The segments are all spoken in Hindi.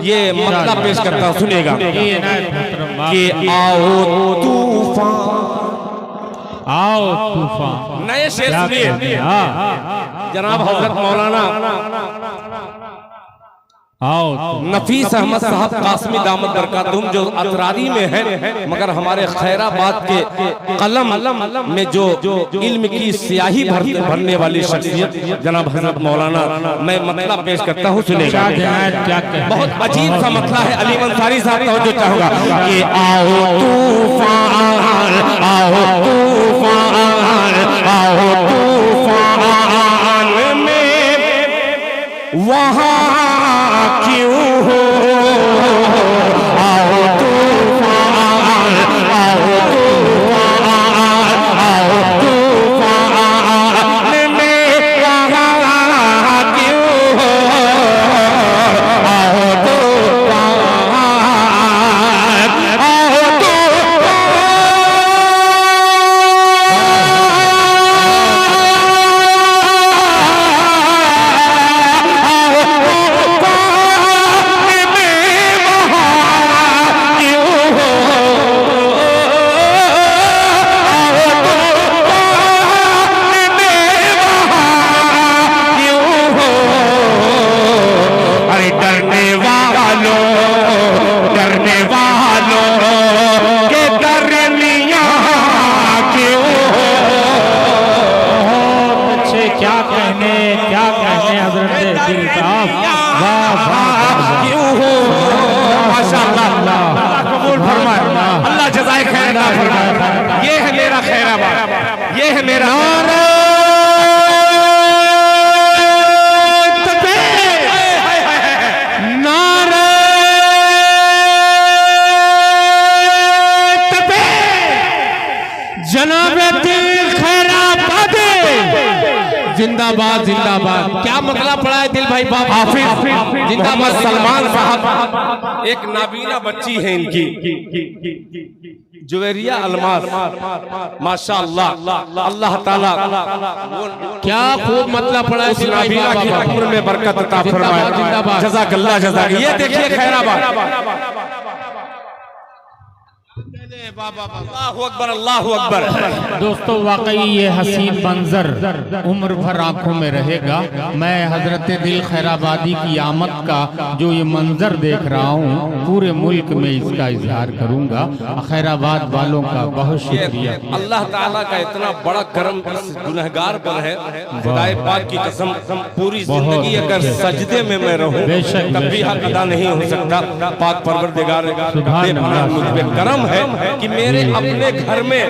ये मतलब पेश करता हूँ, सुनिएगा कि आओ तूफान। नए शेर सुनिए जनाब हजरत मौलाना नफीस अहमद साहब कासमी दामत बरकातुहुम जो अतरारी में है, मगर हमारे खैराबाद के कलम में जो इल्म की स्याही भरने वाली शख्सियत जनाब हजरत मौलाना, मैं मतलब पेश करता हूँ, सुनेगा। बहुत अजीब सा मतला है। अली अंसारी साहब का जो चाहूंगा कि आओ तूफान, आओ तूफान, आओ तूफान में वहाँ क्यों हो, आओ तूफान, आओ तूफान, आओ तूफान में वहाँ क्यों हो, आओ तूफान, आओ तूफान। अल्लाह जज़ाए खैर अता फरमाए। ये है मेरा खैराबाद, ये है मेरा जिंदाबाद जिंदाबाद। क्या मसला पड़ा है दिल भाई बाप हाफिज जिंदाबाद। सलमान साहब एक नाबीना बच्ची है इनकी, जुवेरिया अलमास, माशाअल्लाह, अल्लाह ताला क्या खूब मतलब पड़ा है। नाबीना की उम्र में बरकत अता फरमाए। जज़ाकल्लाह जज़ाक। ये देखिए खैराबाद। अल्लाहु अकबर, अल्लाहु अकबर। दोस्तों वाकई ये हसीन मंजर उम्र भर आंखों में रहेगा। मैं हजरत दिल खैराबादी की आमद का जो ये मंजर देख रहा हूँ, पूरे मुल्क में इसका इजहार करूँगा। खैराबाद वालों का बहुत शुक्रिया। अल्लाह ताला का इतना बड़ा करम इस गुनहगार पर है। खुदाए पाक की कसम, पूरी जिंदगी अगर सजदे में मैं रहूं तब भी हक अदा नहीं हो सकता। पाक परवरदिगार मुझ पे करम है कि मेरे अपने घर में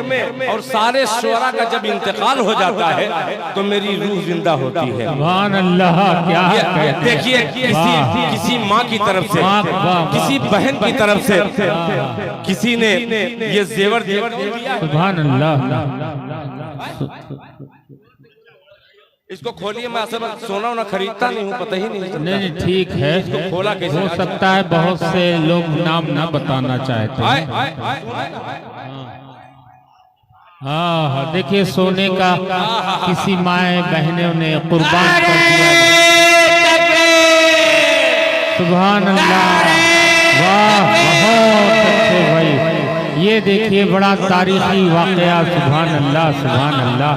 और सारे शुरा का जब इंतकाल हो जाता है तो मेरी रूह जिंदा होती है। सुभान अल्लाह। क्या देखिए, किसी माँ की तरफ से, किसी बहन की तरफ से किसी ने ये जेवर दिया। सुभान अल्लाह। इसको खोलिए। मैं असल में सोना वोना खरीदता नहीं हूँ, पता ही नहीं। नहीं ठीक है, इसको खोला कैसे? हो सकता है बहुत से लोग नाम ना बताना चाहते हैं। हाँ, देखिए सोने का किसी माए बहनों ने कुर्बान कर दिया। सुभान अल्लाह। वाह, बहुत अच्छे भाई। ये देखिए बड़ा तारीखी वाकया। सुभान अल्लाह, सुभान अल्लाह।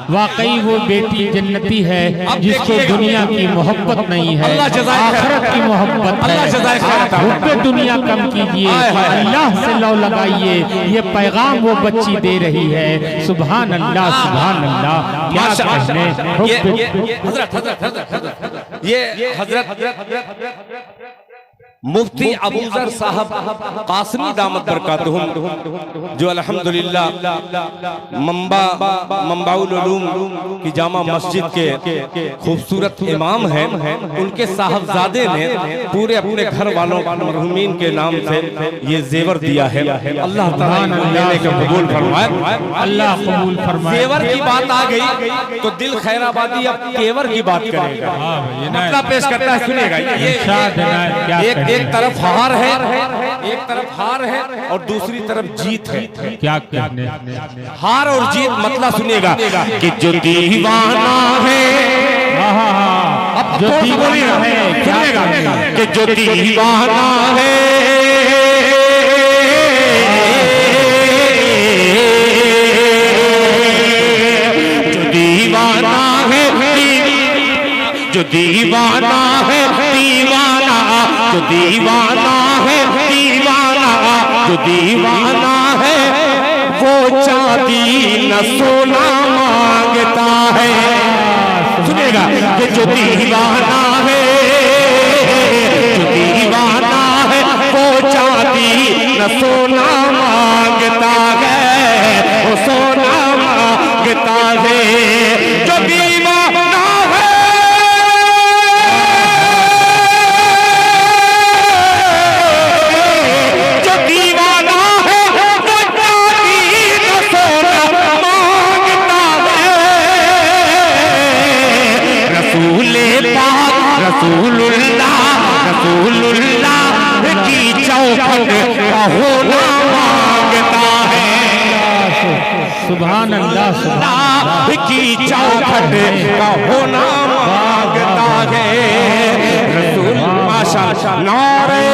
वाकई वो बेटी जन्नती है जिसको दुनिया की मोहब्बत नहीं है, आखिरत की मोहब्बत है। हुब्बे दुनिया कम कीजिए, अल्लाह से लौ लगाइए। ये पैगाम वो बच्ची दे रही है। सुभान अल्लाह, सुभान अल्लाह। क्या ये हजरत मुफ्ती अबूजर साहब कासमी दामत बरकातुहुम जो अल्हम्दुलिल्लाह मंबाउल उलूम की जामा मस्जिद के खूबसूरत इमाम हैं, उनके साहबजादे ने पूरे अपने घर वालों मरहूमीन के नाम से ये जेवर दिया है। अल्लाह ताला लेने का कबूल फरमाए। अल्लाह कबूल फरमाए। जेवर की बात आ गई तो दिल खैराबादी अब तेवर की बात करेगा। मतलब पेश करता है, सुनेगा। एक तरफ हार है, एक तरफ हार है और दूसरी तरफ जीत है। क्या कहने? हार और जीत मतलब सुनेगा कि जो दीवाना है अब जो थोड़ा सा बोलिए दीवाना है, क्या सुनिएगा करेगा? कि जो दीवाना है जो दीवाना है दीवाना, जो दीवाना है दीवाना, जो दीवाना है वो चांदी न सोना मांगता है। सुनिएगा कि जो दीवाना है, जो दीवाना है वो चांदी न सोना मांगता है, वो सोना मांगता है। जो दीवाना रसूलुल्लाह की चौखट का होना मांगता है। सुभान अल्लाह, सुभान अल्लाह की चौखट का होना मांगता है। रसूल माशाअल्लाह नारे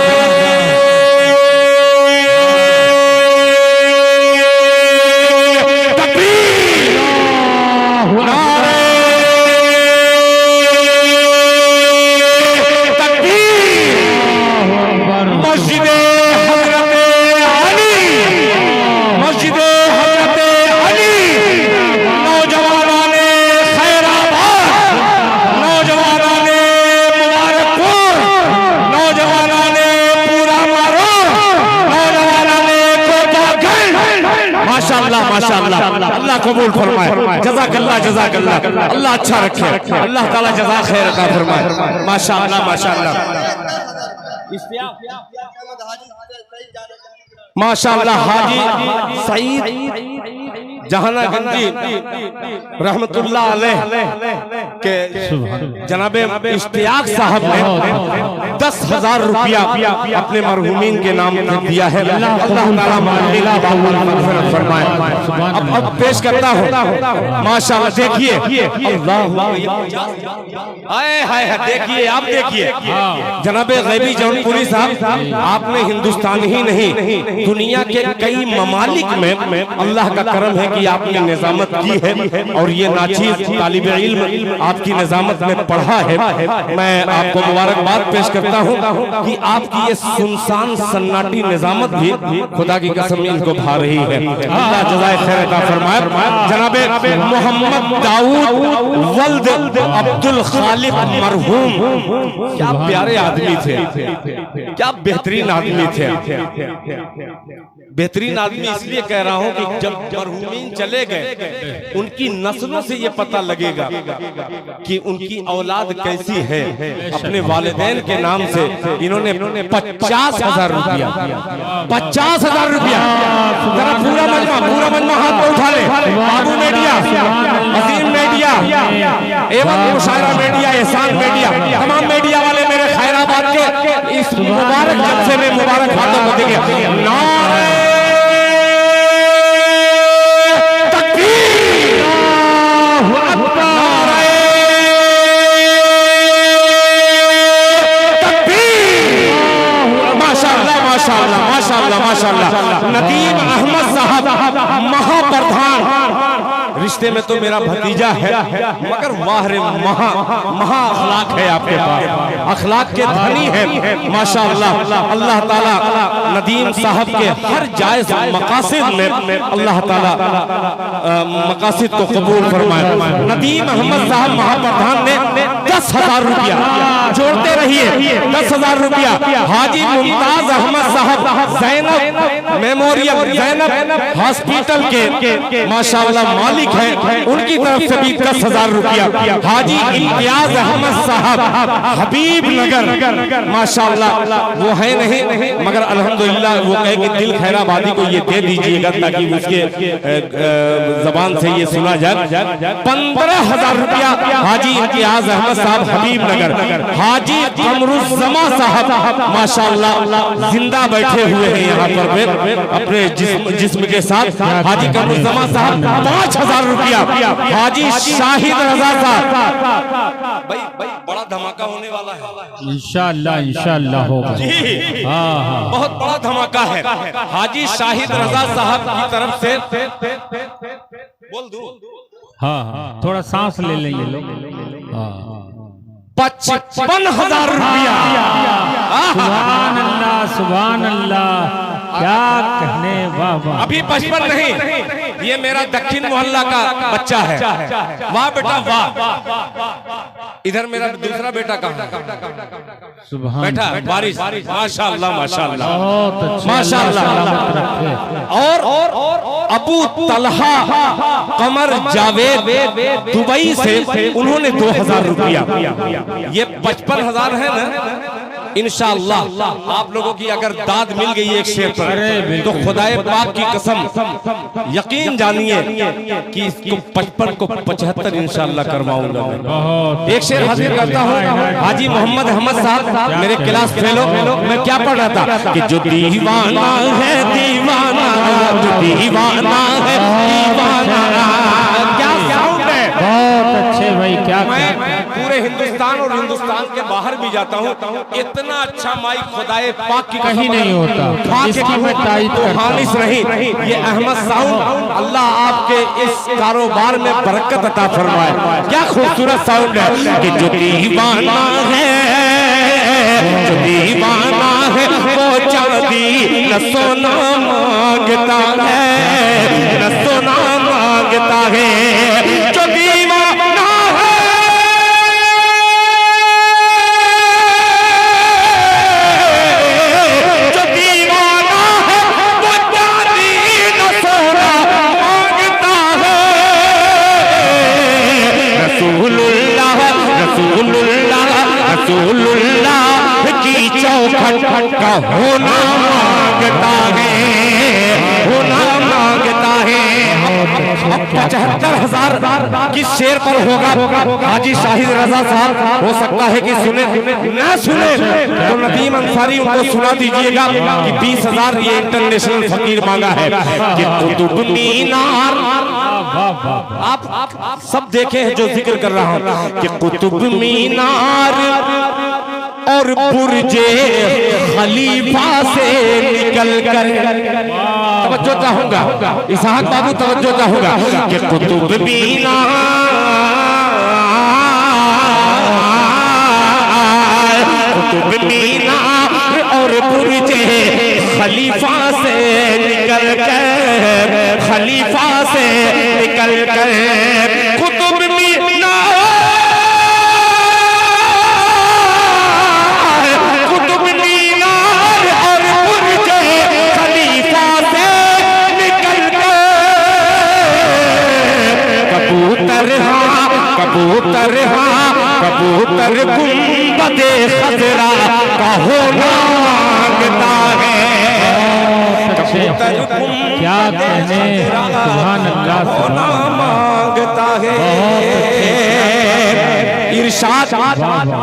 माशाअल्लाह, अल्लाह कबूल फरमाए। जज़ाकल्लाह जज़ाकल्लाह, अल्लाह अच्छा रखे, अल्लाह ताला जज़ा खैर अता फरमाए। माशाअल्लाह माशाअल्लाह माशाअल्लाह। हाजी सईद जहानागंजी रहमतुल्लाह अलैह के जनाबे इश्तियाक साहब ने 10,000 रुपया अपने मरहूमीन के नाम दिया है। अल्लाह ताला मग़फ़िरत फरमाए। अब पेश करता हूँ माशाअल्लाह। देखिए हाय हाय, देखिए आप देखिए जनाबे गैबी जौनपुरी साहब, आपने हिंदुस्तान ही नहीं दुनिया के कई ममालिक में अल्लाह का करम है कि आपने निजामत की है और ये नाचीज तालिब इल्म आपकी निजामत में पढ़ा है। मैं आपको मुबारकबाद पेश करता हूँ कि आपकी ये सुनसान सन्नाटी निजामत भी खुदा की कसम इनको भा रही है। अल्लाह जज़ाए खैर अता फरमाए। जनाबे मोहम्मद दाऊद वल्द अब्दुल खालिक मरहूम, क्या प्यारे आदमी थे, क्या बेहतरीन आदमी थे। बेहतरीन आदमी इसलिए कह रहा हूं कि जब मरहूमीन चले गए उनकी नस्लों से ये पता लगेगा कि उनकी औलाद कैसी है। अपने वालिदैन के नाम से इन्होंने 50,000 रुपया 50,000 रुपया, जरा पूरा मजमा हाथ में उठा ले। बाबू मीडिया, अजीम मीडिया एवं मुशायरा मीडिया, एहसान मीडिया, तमाम मीडिया वाले मेरे खैराबाद के इस मुबारक जलसे में मुबारक हाथों को देंगे। नारे माशाअल्लाह। नदीम अहमद साहब महाप्रधान, रिश्ते में तो मेरा भतीजा है मगर वाह रे महा अखलाक है आपके पास, अखलाक के धनी है माशाअल्लाह। अल्लाह ताला नदीम साहब के हर जायज मकासिद में अल्लाह ताला मकासिद को कबूल फरमाए। नदीम अहमद साहब महाप्रधान ने 10,000 रुपया, जोड़ते रहिए 10,000 रुपया हाजी मुमताज अहमद साहब ज़ैनब मेमोरियल ज़ैनब हॉस्पिटल के माशाअल्लाह मालिक हैं, उनकी तरफ से भी 10,000 रुपया। हाजी इम्तियाज अहमद साहब हबीब नगर माशाअल्लाह, वो है नहीं मगर अल्हम्दुलिल्लाह वो कहे कि दिल खैराबादी को ये दे दीजिएगा ताकि उसके जबान से ये सुना जाए। 15,000 रुपया हाजी इम्तियाज अहमद साहब हबीब नगर। हाजी कमरुज़्ज़मा साहब माशाअल्लाह जिंदा बैठे हुए हैं यहाँ पर अपने जिस्म के साथ। हाजी कमरुज़्ज़मा साहब 5,000 रुपया हाजी शाहिद रजा साहब। भाई बड़ा धमाका होने वाला है इंशाअल्लाह, इंशाअल्लाह होगा। हाँ हाँ, बहुत बड़ा धमाका है। हाजी शाहिद रजा साहब की तरफ से बोल दूं, हाँ हाँ, थोड़ा सांस ले लेंगे लोग। हाँ, 55,000 रुपया। सुभान अल्लाह, सुभान अल्लाह, क्या कहने, वाह वाह। अभी 55 नहीं, ये मेरा दक्षिण मोहल्ला का बच्चा है। वाह बेटा वाह। इधर मेरा दूसरा बेटा कहाँ है? सुभान बैठा बारिश, माशाअल्लाह माशाअल्लाह बहुत अच्छे, माशाअल्लाह। सलामत रखे। और अबू तलहा कमर जावेद दुबई से उन्होंने 2,000 रुपया। ये 55,000 है ना। इंशाअल्लाह आप लोगों की अगर दाद मिल गई एक शेर पर, तो खुदाए पाक की कसम यकीन जानिए कि इसको 55 को 75 इंशाअल्लाह करवाऊंगा। बहुत एक शेर हाजिर करता हूँ। हाजी मोहम्मद अहमद साहब मेरे क्लास फेलो। मैं क्या पढ़ रहा था कि जो दीवाना है दीवाना, जो दीवाना है दीवाना। क्या साउंड है, बहुत अच्छे भाई, क्या मैं पूरे हिंदुस्तान और हिंदुस्तान के बाहर भी जाता हूँ, इतना अच्छा माइक खुदाए पाक की कहीं नहीं होता। इसकी मैं तारीफ करता हूं। हानिस नहीं, ये अहमद साउंड, अल्लाह आपके इस कारोबार में बरकत अता फरमाए। क्या खूबसूरत साउंड है कि जो दीवाना है, जो दीवाना है वो चांदी न सोना मांगता है, न सोना मांगता है। जो दीवाना है, जो दीवाना है वो चांदी न सोना मांगता है। रसूलुल्लाह रसूलुल्लाह रसूलुल्लाह की चौखट का होना मांगता है, होना मांगता है। 75,000 किस शेर पर होगा हाजी शाहिद रजा साहब? हो सकता है कि सुने ना सुने तो नदीम अंसारी उनको सुना दीजिएगा कि 20,000 ये इंटरनेशनल फकीर मांगा है कि कुतुब मीनार। आप सब देखे हैं जो जिक्र कर रहा हूँ कि कुतुब मीनार और बुर्जे खलीफा से निकल कर, तवज्जो चाहूंगा इसहाक बाबू, तवज्जो चाहूंगा कि कुतुब मीनार, कुतुब मीनार और बुर्जे खलीफा से निकल कर, खलीफा से निकल कर कुतुब मीनार, कुतुब मीनार और बुर्जे खलीफा से निकल कर कबूतर हाँ, कबूतर हाँ, कबूतर गुंबदे खजरा का होना मांगता है। कबूतर क्या कहने, सुभान अल्लाह, होना मांगता है। इरशाद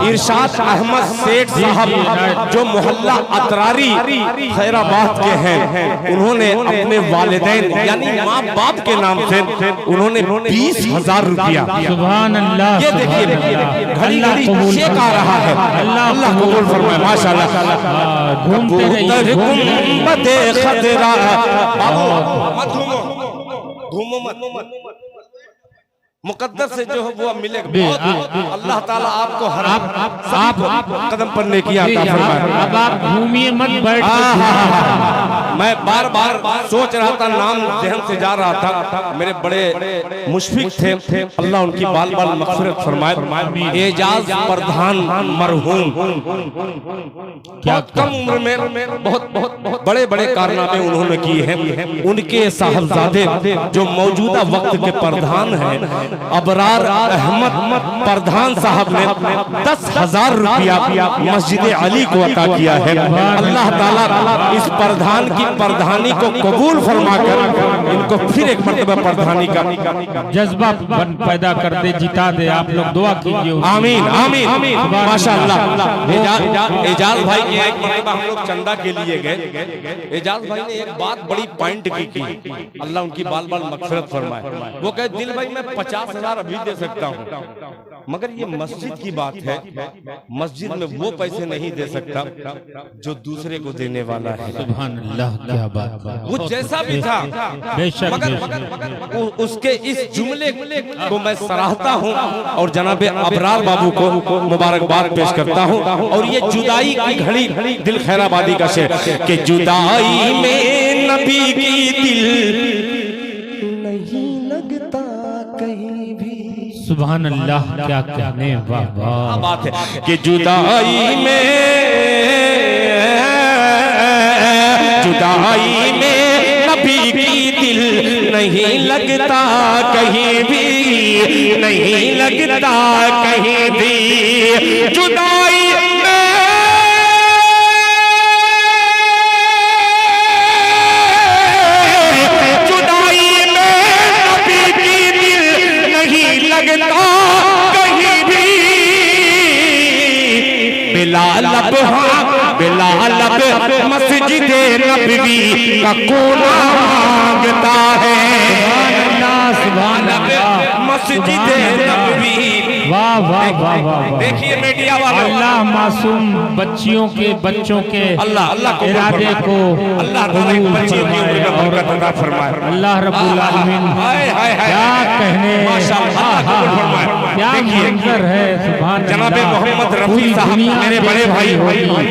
इरशाद अहमद सेठ साहब जो मोहल्ला अतरारी खैराबाद के हैं, उन्होंने अपने वालिदैन यानी माँ बाप के नाम से उन्होंने 20,000 रुपया। सुभान अल्लाह, ये देखिए घड़ी घड़ी चेक आ रहा है। अल्लाह कबूल फरमाए माशाअल्लाह। कबूतर गुंबदे खजरा, मत घूमो मत, मुकद्दस से जो है वो मिलेगा। अल्लाह ताला आपको हर आप कदम पर लेके आता फरमाए। अब आप घूमिए मत, बैठ। मैं बार बार सोच रहा था, नाम जहन से जा रहा था, मेरे बड़े मुशफिक थे, अल्लाह उनकी बाल बाल मग़फ़िरत फरमाए। एजाज प्रधान मरहूम क्या कम उम्र में बहुत बहुत बहुत बड़े बड़े कारनामे उन्होंने किए हैं। उनके साहबजादे जो मौजूदा वक्त के प्रधान हैं अबरार अहमद प्रधान साहब ने 10,000 रुपया मस्जिद अली को अता किया है। अल्लाह ताला इस प्रधान की की प्रधानी को कबूल फरमाकर इनको फिर एक मर्तबा प्रधानी का जज्बा पैदा कर दे, जिता दे। आप लोग दुआ कीजिए। आमीन आमीन माशाअल्लाह। एजाज भाई के एक मर्तबा हम लोग चंदा के लिए गए। एजाज भाई ने एक बात बड़ी पॉइंट की, अल्लाह उनकी बाल बाल मगफिरत फरमाए। वो कहे दिल भाई मैं 50,000 अभी दे सकता हूँ, मगर ये मस्जिद की बात है, मस्जिद में वो पैसे नहीं दे सकता जो दूसरे को देने वाला है। सुभान अल्लाह, क्या बात। वो जैसा भी था, बेशक मगर उसके इस जुमले को मैं सराहता हूँ और जनाबे अबरार बाबू को मुबारकबाद पेश करता हूँ। और ये जुदाई की घड़ी दिल खैराबादी का शेर कि जुदाई में नबी की दिल नहीं लगता कहीं भी। सुभान अल्लाह, क्या कहने। वाह वाह बात है कि जुदाई में नबी की दिल नहीं लगता कहीं भी, नहीं लगता कहीं भी। जुदाई लगता कहीं भी। बिलाल मस्जिद नबवी का कोना मांगता है। सुभान अल्लाह, मस्जिद नबवी। वाह वाह वाह वाह। देखिए मीडिया वालों, अल्लाह मासूम बच्चों के अल्लाह इरादे को अल्लाह बच्चियों की उम्र में बरकत अता फरमाए। अल्लाह रब्बुल आलमीन। क्या कहने, क्या मंजर है। सुभान जनाबे मोहम्मद रफी साहब मेरे बड़े भाई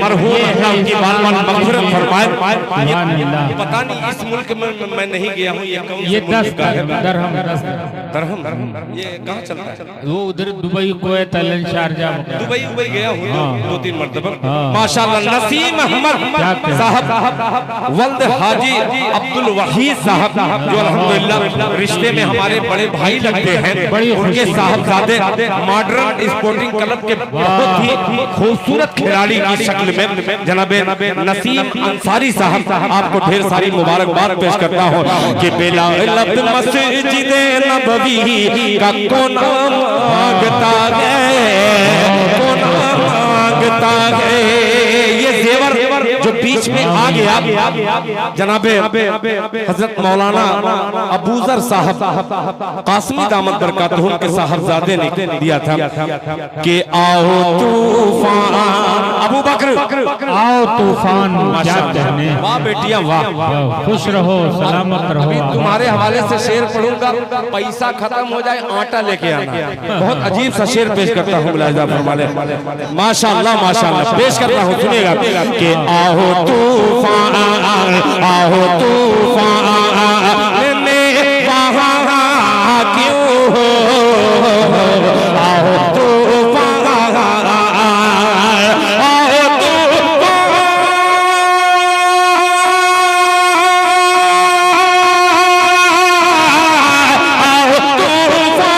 मरहूम, अल्लाह उनकी बाल बाल मगफिरत फरमाए। पता नहीं इस मुल्क में मैं नहीं गया हूँ, ये 10 दरहम ये कहाँ चलता है? वो उधर Dubai, Kuwait, Alan, Sharjah, Dubai गया हूँ 2-3 मरतबा। माशाअल्लाह। नसीम अहमद साहब, वल्द हाजी अब्दुल वहीद साहब जो अल्हम्दुलिल्लाह रिश्ते में हमारे बड़े भाई लगते हैं, उनके साहबजादे मॉडर्न स्पोर्टिंग क्लब के बहुत ही खूबसूरत खिलाड़ी की शक्ल में जनाबे नसीम अंसारी साहब, आपको ढेर सारी मुबारकबाद पेश करता हूँ कि बिलाल मस्जिद नबवी का कोना मांगता है। ये जेवर जो बीच में आ गया जनाबे हजरत मौलाना अबूजर साहब कासमी दामद बरकातहू के साहबजादे ने दिया था कि आओ तूफान, अबू बकर आओ तूफान। क्या कहने। वाह बेटिया वाह, खुश रहो, सलामत रहो। तुम्हारे हवाले से शेर पढ़ूंगा, पैसा खत्म हो जाए आटा लेके आना। बहुत अजीब सा शेर पेश करता हूँ माशाअल्लाह माशाअल्लाह पेश करता हूँ, सुनिएगा कि आओ तूफान, आओ तूफान में वहाँ क्यों हो, आओ तूफान, आओ तूफान, आओ तूफान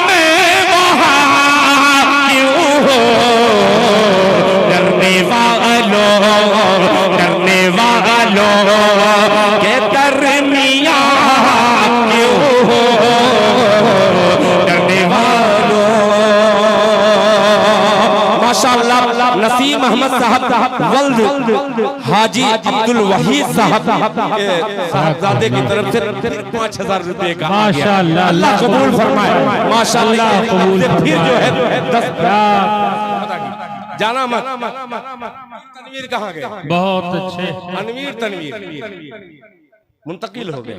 में वहाँ क्यों हो। डरने वालों के दरमियाँ क्यों हो, डरने वालों। माशाअल्लाह। नसीम अहमद साहब, वल्द हाजी अब्दुल वहीद साहब साहबजादे की तरफ से 5,000 रुपए का माशाअल्लाह, अल्लाह कबूल फरमाए। माशाअल्लाह कबूल। फिर जो है 10 जाना मत। तनवीर कहाँ गए? बहुत अच्छे। तनवीर मुंतकिल हो गए,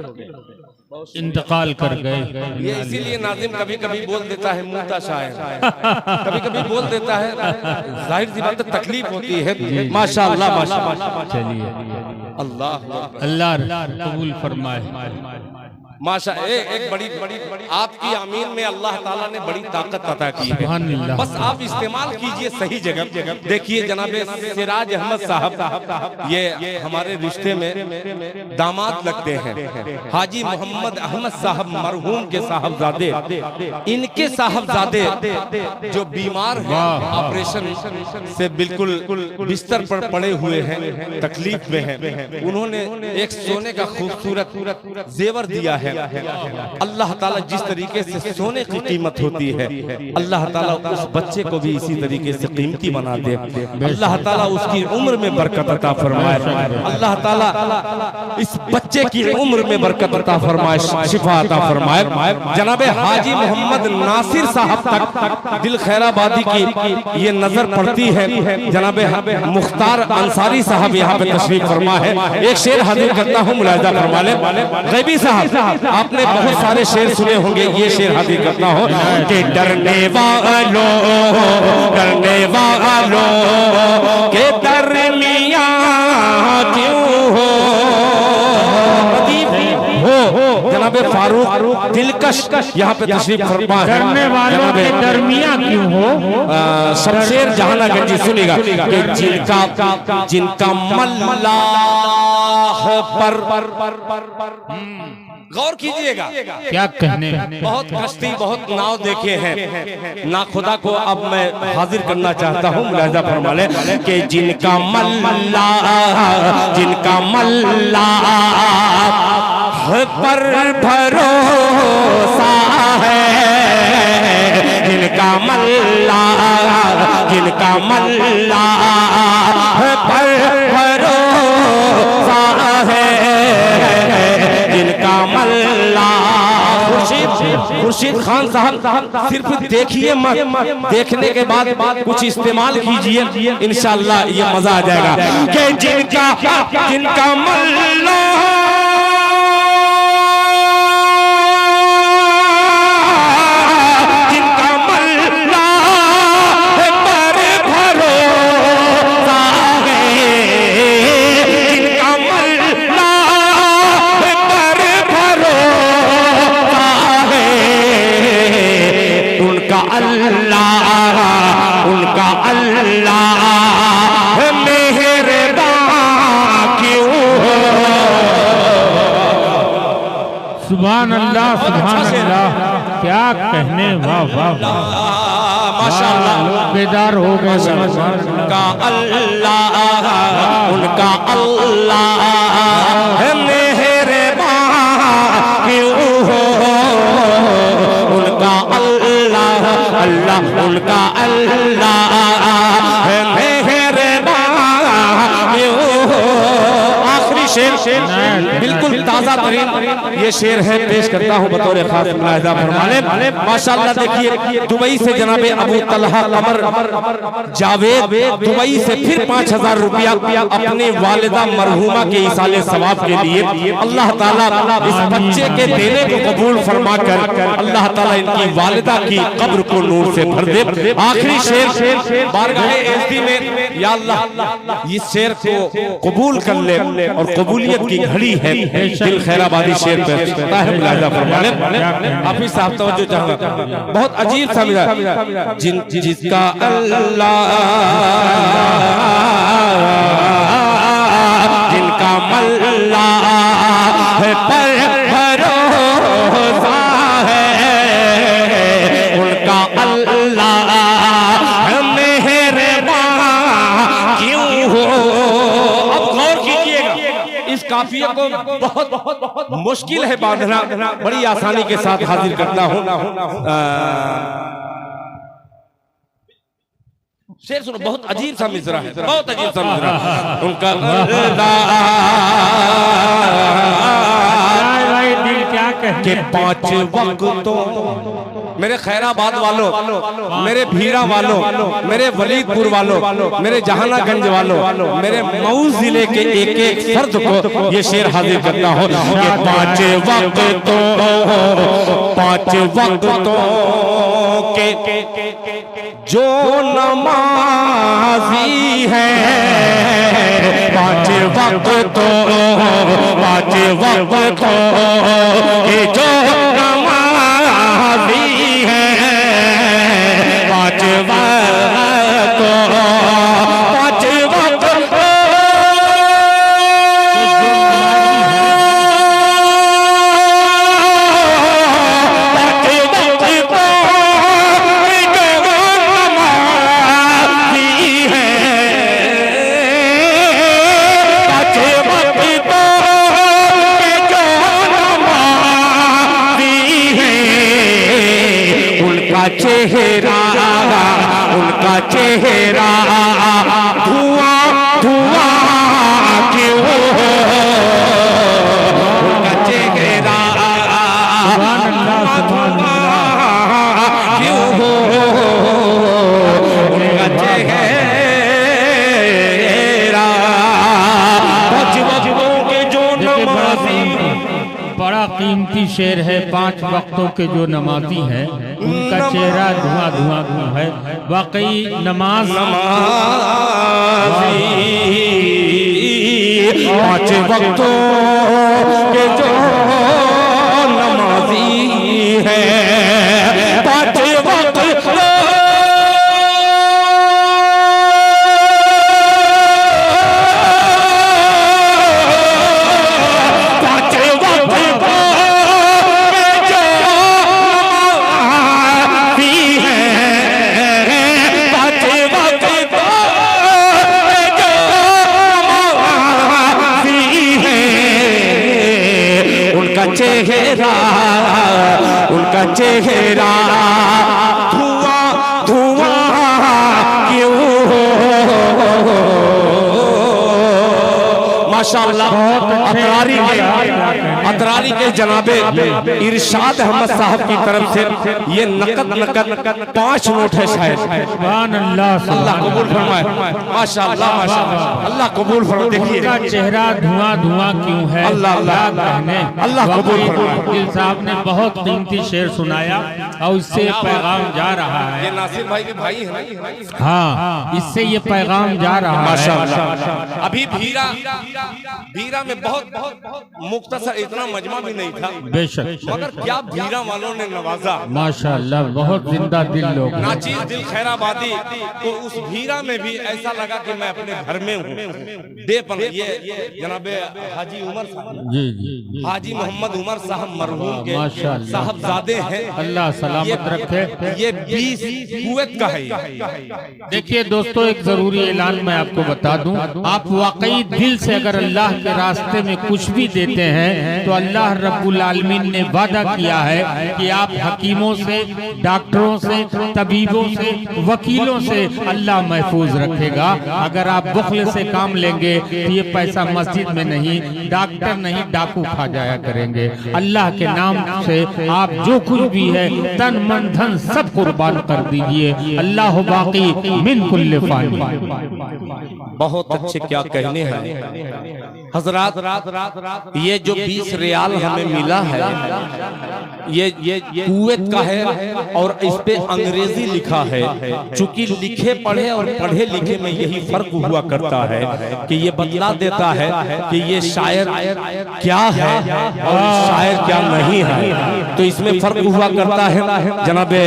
इंतकाल कर गए। ये इसीलिए नाजिम कभी कभी बोल देता है मुंता शायर, कभी कभी बोल देता है, जाहिर सी बात तकलीफ होती है। माशाअल्लाह माशाअल्लाह। चलिए, अल्लाह अल्लाह कबूल फरमाए। माशा एक बड़ी आपकी आमीन में अल्लाह ताला ने बड़ी ताकत अता की है। बस आप इस्तेमाल कीजिए सही जगह। देखिए जनाबे सिराज अहमद साहब ये हमारे रिश्ते में दामाद लगते हैं। हाजी मोहम्मद अहमद साहब मरहूम के साहबजादे, इनके साहबजादे जो बीमार हैं, ऑपरेशन से बिल्कुल बिस्तर पर पड़े हुए हैं, तकलीफ में हैं, उन्होंने एक सोने का खूबसूरत जेवर दिया है। अल्लाह ताला जिस तरीके से सोने की कीमत होती है, अल्लाह ताला उस बच्चे को भी इसी तरीके से कीमती बना दे। अल्लाह ताला उसकी उम्र में बरकत अता फरमाए। अल्लाह ताला इस बच्चे की उम्र में बरकत अता फरमाए, शिफा अता फरमाए। जनाबे हाजी मोहम्मद नासिर साहब तक दिल खैराबादी की ये नजर पड़ती है। जनाबे मुख्तार अंसारी साहब यहाँ पे तशरीफ फरमा है। एक शेर हाजिर करता हूँ, मुलाहिजा फरमा ले। गैबी साहब आपने बहुत सारे शेर सुने होंगे, ये शेर हाजिर करता हूँ कि डरने वालों के दरमियां क्यों हो जनाबे फारूक दिलकश यहाँ पे तशरीफ फरमा है। डरने वालों के दरमियां क्यों हो। शमशेर जहानागंजी सुनेगा कि जिनका मल्लाह पर गौर कीजिएगा, क्या कहने, बहुत कश्ती बहुत नाव देखे हैं ना खुदा को। अब मैं हाजिर करना चाहता हूँ, मुलाहिजा फरमा ले कि जिनका मल्लाह पर भरोसा है, जिनका मल्लाह पर भरोसा है, जिनका मल्लाह। खुर्शीद खान साहब सिर्फ देखिए मत, देखने के बाद कुछ इस्तेमाल कीजिए, इंशाअल्लाह ये मजा आ जाएगा कि जिनका मल्लाह उनका अल्लाह मेहरबान क्यों हो। सुभान अल्लाह, सुभान अल्लाह, क्या कहने, वाह वाह माशाअल्लाह, लोग बेदार हो गए। उनका अल्लाह मेहरबान क्यों हो, उनका उनका अल्लाह मेहरबान क्यों हो। आखिरी शेर बिल्कुल ताजा तरीन ये शेर है, पेश करता हूँ बतौर खास मुलाहिजा फरमाने। माशाअल्लाह देखिए, दुबई से जनाबे अबू तलहा कमर जावेद दुबई से फिर 5000 रुपया अपने वालिदा मरहूमा के इसाले सवाब के लिए अल्लाह ताला इस बच्चे के देने को कबूल फरमा कर अल्लाह ताला इनकी वालिदा की कब्र को नूर से भर दे। आखिरी शेर बारगाह एज़दी में, या अल्लाह इस शेर को कबूल कर ले और कबूलियत की घड़ी है। दिल खैराबादी शेर पे है, मुलाहिजा फरमाने। हाफिज साहब तवज्जो चाहूंगा, बहुत अजीब सा मिजाज। जिसका अल्लाह जिनका मल्लाह पर भरोसा है, उनका अल्लाह मेहरबान क्यों हो। अब गौर कीजिएगा, इस काफिये को बहुत मुश्किल है बांधना, बड़ी आसानी के साथ हाजिर करता हूँ। शेर सुनो, बहुत अजीब सा मिसरा है, बहुत अजीब सा मिसरा। उनका दिल क्या के 5 वक्तों, मेरे खैराबाद वालों, मेरे भीड़ा वालों, मेरे वलीदपुर वालों, मेरे जहानागंज वालों, मेरे मऊ जिले के एक एक फर्द को ये शेर हाजिर करता हूँ कि 5 वक्तों के जो नमाजी है, 5 वक्त ये जो नमाज़ी है, पाँच वक्त उनका चेहरा धुआं धुआं क्यों हो, उनका चेहरा क्यों हो, उनका चेहरा बचपनों के जो नमाज़ी। बड़ा कीमती शेर है। 5 वक्तों के जो नमाजी हैं उनका चेहरा धुआं धुआं धुआं है। वाकई नमाज 5 वक्तों के जो नमाजी है, 5 वक्त चेहरा, उनका चेहरा धुआं धुआं क्यों हो, माशाअल्लाह। अतरारी के जनाबे इरशाद अहमद साहब की तरफ से ये नकद 5 नोट है शायद। अल्लाह कबूल फरमाए, माशाअल्लाह माशाअल्लाह, अल्लाह कबूल फरमाए। देखिए चेहरा धुआं धुआं क्यों है। अल्लाह अल्लाह कबूल फरमाए। दिल साहब ने बहुत कीमती शेर सुनाया और इससे पैगाम जा रहा है। ये नासिर भाई के भाई है ना? हाँ, इससे ये पैगाम जा रहा है। माशाअल्लाह। अभी भीरा में बहुत मुख्तसर, इतना मजमा भी नहीं था बेशक, मगर क्या भीरा वालों ने नवाजा। माशाअल्लाह, बहुत जिंदा दिल लोग। नाचीज दिल खैराबादी, तो उस भीरा में भी ऐसा लगा कि मैं अपने घर में हूँ। ये जनाबे हाजी उमर जी जी, हाजी मोहम्मद उमर साहब मरहूम के माशाअल्लाह साहबजादे हैं। अल्लाह सलामत रखे। ये 20 कुवैत का है। देखिए दोस्तों, एक जरूरी ऐलान मैं आपको बता दूं। आप वाकई दिल से अगर अल्लाह के रास्ते में कुछ भी देते हैं तो अल्लाह रब्बुल आलमीन ने वादा किया है कि आप हकीमों से, डॉक्टरों से, तबीबों से, वकीलों से अल्लाह महफूज रखेगा। अगर आप बुखल से काम लेंगे तो ये पैसा मस्जिद में नहीं, डॉक्टर नहीं, डाकू खा जाया करेंगे। अल्लाह के नाम से आप जो कुछ भी है तन मन धन सब कुर्बान कर दीजिए। अल्लाह बाकी मिन कुल्ल फानी। बहुत अच्छे क्या कहने हैं हजरात। ये जो 20 रियाल हमें मिला है ये कुवैत का है और इस पे अंग्रेजी लिखा है। चूंकि लिखे पढ़े और पढ़े लिखे में यही फर्क हुआ करता है कि ये बतला देता है कि ये शायर क्या है और शायर क्या नहीं है, तो इसमें फर्क हुआ करता है जनाबे।